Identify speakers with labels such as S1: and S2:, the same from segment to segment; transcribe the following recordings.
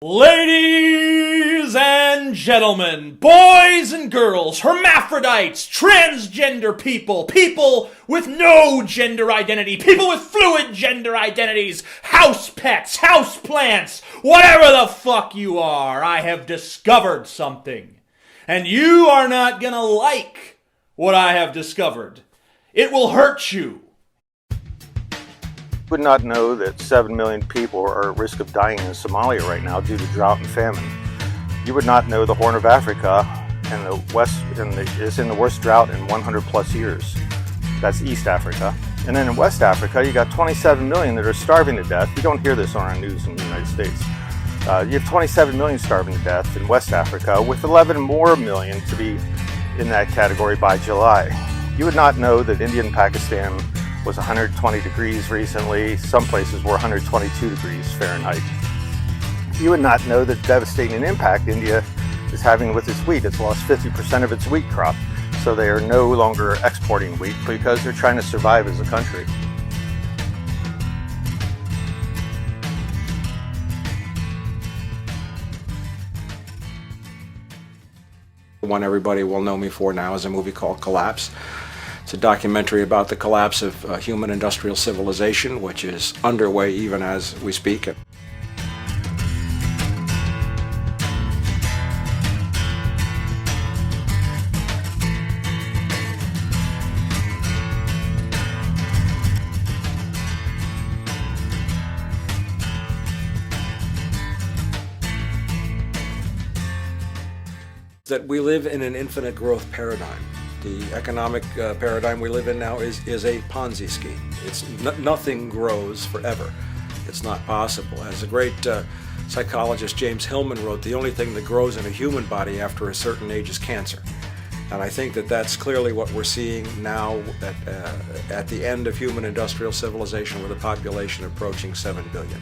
S1: Ladies and gentlemen, boys and girls, hermaphrodites, transgender people, people with no gender identity, people with fluid gender identities, house pets, house plants, whatever the fuck you are, I have discovered something. And you are not gonna like what I have discovered. It will hurt you.
S2: Would not know that 7 million people are at risk of dying in Somalia right now due to drought and famine. You would not know the Horn of Africa and the West is in the worst drought in 100 plus years. That's East Africa. And then in West Africa, you got 27 million that are starving to death. You don't hear this on our news in the United States. You have 27 million starving to death in West Africa, with 11 more million to be in that category by July. You would not know that India and Pakistan was 120 degrees recently. Some places were 122 degrees Fahrenheit. You would not know the devastating impact India is having with its wheat. It's lost 50% of its wheat crop. So they are no longer exporting wheat because they're trying to survive as a country.
S3: The one everybody will know me for now is a movie called Collapse. It's a documentary about the collapse of human industrial civilization, which is underway even as we speak. That we live in an infinite growth paradigm. The economic paradigm we live in now is a Ponzi scheme. Nothing grows forever. It's not possible. As the great psychologist James Hillman wrote, the only thing that grows in a human body after a certain age is cancer. And I think that that's clearly what we're seeing now at the end of human industrial civilization, with a population approaching 7 billion.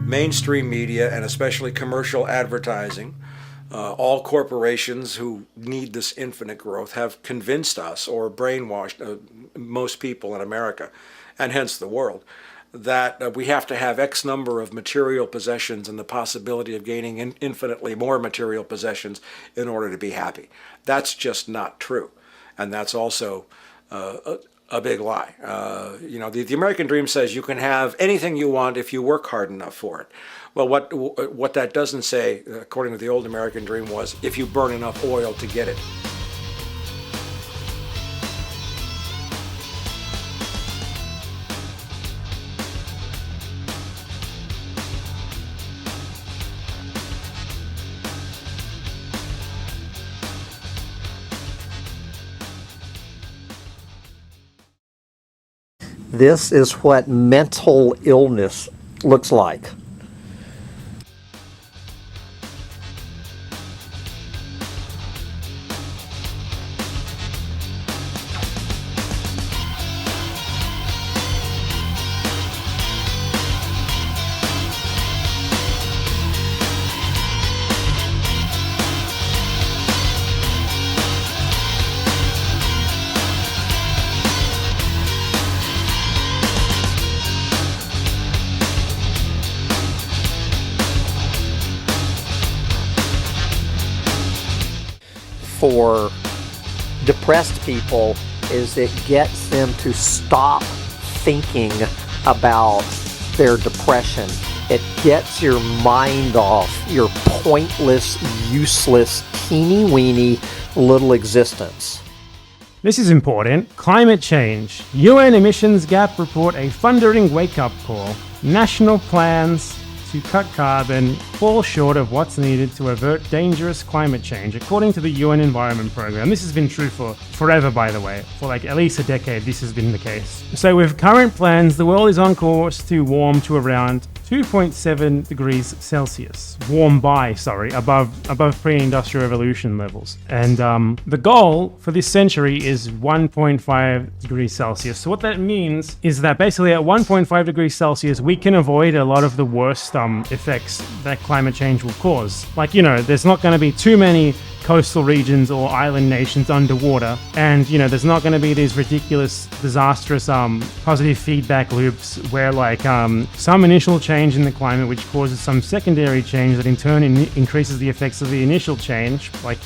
S3: Mainstream media, and especially commercial advertising, all corporations who need this infinite growth, have convinced us, or brainwashed most people in America, and hence the world, that we have to have X number of material possessions and the possibility of gaining infinitely more material possessions in order to be happy. That's just not true. And that's also a big lie. The American dream says you can have anything you want if you work hard enough for it. Well, what that doesn't say, according to the old American dream, was if you burn enough oil to get it.
S4: This is what mental illness looks like. For depressed people is it gets them to stop thinking about their depression. It gets your mind off your pointless, useless, teeny-weeny little existence.
S5: This is important. Climate change. UN emissions gap report a thundering wake-up call. National plans to cut carbon fall short of what's needed to avert dangerous climate change, according to the UN Environment Programme. This has been true for forever, by the way. For like at least a decade, this has been the case. So with current plans, the world is on course to warm to around 2.7 degrees Celsius. Above pre-industrial revolution levels. And the goal for this century is 1.5 degrees Celsius. So what that means is that basically at 1.5 degrees Celsius, we can avoid a lot of the worst effects that climate change will cause. Like, there's not going to be too many coastal regions or island nations underwater, and there's not going to be these ridiculous, disastrous positive feedback loops where some initial change in the climate which causes some secondary change that in turn increases the effects of the initial change, like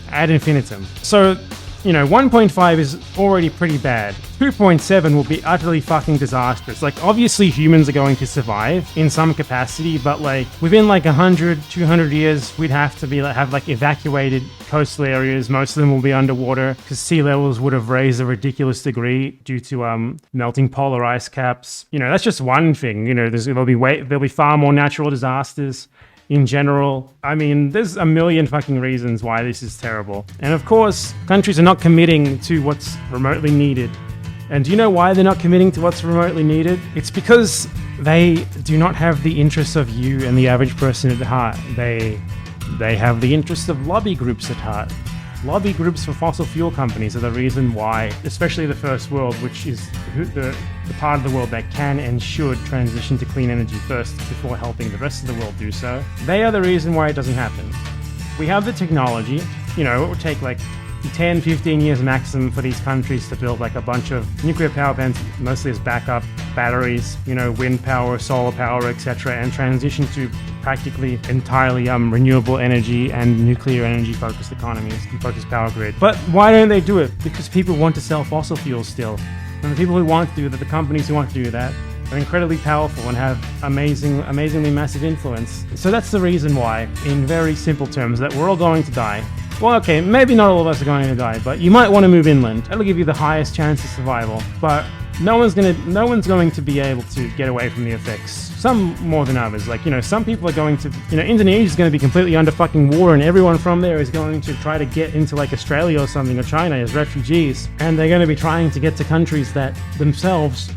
S5: ad infinitum. So 1.5 is already pretty bad. 2.7 will be utterly fucking disastrous. Obviously humans are going to survive in some capacity, but within 100, 200 years, we'd have to have evacuated coastal areas. Most of them will be underwater because sea levels would have raised a ridiculous degree due to melting polar ice caps. That's just one thing. There'll be far more natural disasters. In general, there's a million fucking reasons why this is terrible. And of course, countries are not committing to what's remotely needed. And do you know why they're not committing to what's remotely needed? It's because they do not have the interests of you and the average person at heart. They have the interests of lobby groups at heart. Lobby groups for fossil fuel companies are the reason why, especially the first world, which is the part of the world that can and should transition to clean energy first before helping the rest of the world do so. They are the reason why it doesn't happen. We have the technology. It would take 10, 15 years maximum for these countries to build a bunch of nuclear power plants, mostly as backup batteries, wind power, solar power, etc., and transition to practically entirely renewable energy and nuclear energy focused economies and focused power grid. But why don't they do it? Because people want to sell fossil fuels still. And the people who want to do that, the companies who want to do that, are incredibly powerful and have amazingly massive influence. So that's the reason why, in very simple terms, that we're all going to die. Well, okay, maybe not all of us are going to die, but you might want to move inland. That'll give you the highest chance of survival. But no one's going to be able to get away from the effects. Some more than others. Some people are going to, Indonesia's going to be completely under fucking water, and everyone from there is going to try to get into Australia or something, or China as refugees. And they're going to be trying to get to countries that themselves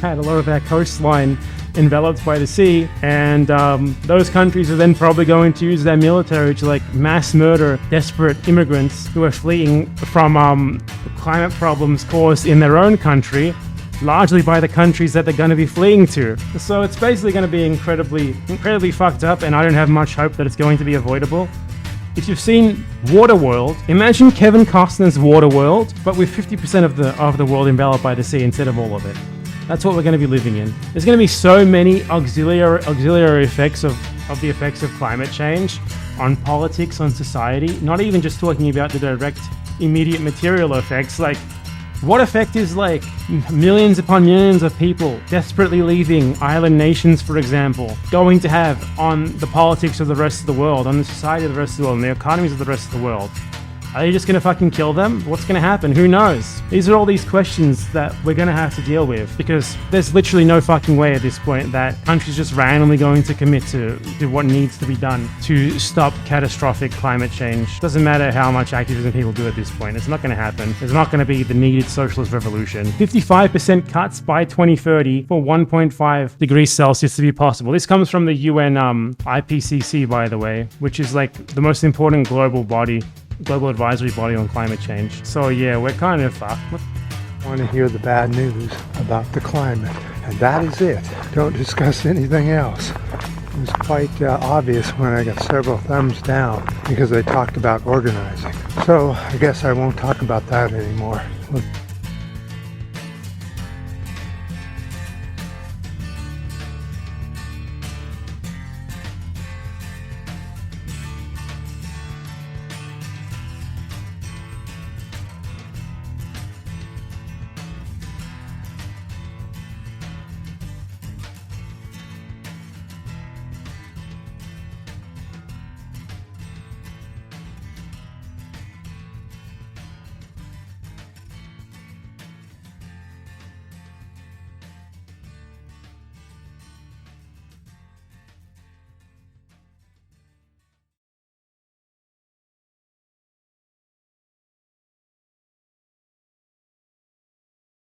S5: had a lot of their coastline enveloped by the sea, and those countries are then probably going to use their military to mass murder desperate immigrants who are fleeing from climate problems caused in their own country, largely by the countries that they're going to be fleeing to. So it's basically going to be incredibly fucked up, and I don't have much hope that it's going to be avoidable. If you've seen Waterworld, imagine Kevin Costner's Waterworld, but with 50% of the world enveloped by the sea instead of all of it. That's what we're going to be living in. There's going to be so many auxiliary effects of the effects of climate change on politics, on society, not even just talking about the direct, immediate material effects. What effect is millions upon millions of people desperately leaving island nations, for example, going to have on the politics of the rest of the world, on the society of the rest of the world, and the economies of the rest of the world? Are you just going to fucking kill them? What's going to happen? Who knows? These are all these questions that we're going to have to deal with, because there's literally no fucking way at this point that countries just randomly going to commit to what needs to be done to stop catastrophic climate change. Doesn't matter how much activism people do at this point. It's not going to happen. There's not going to be the needed socialist revolution. 55% cuts by 2030 for 1.5 degrees Celsius to be possible. This comes from the UN IPCC, by the way, which is the most important global advisory body on climate change. So yeah, we're kind of fucked.
S6: I want to hear the bad news about the climate, and that is it. Don't discuss anything else. It was quite obvious when I got several thumbs down because I talked about organizing. So I guess I won't talk about that anymore.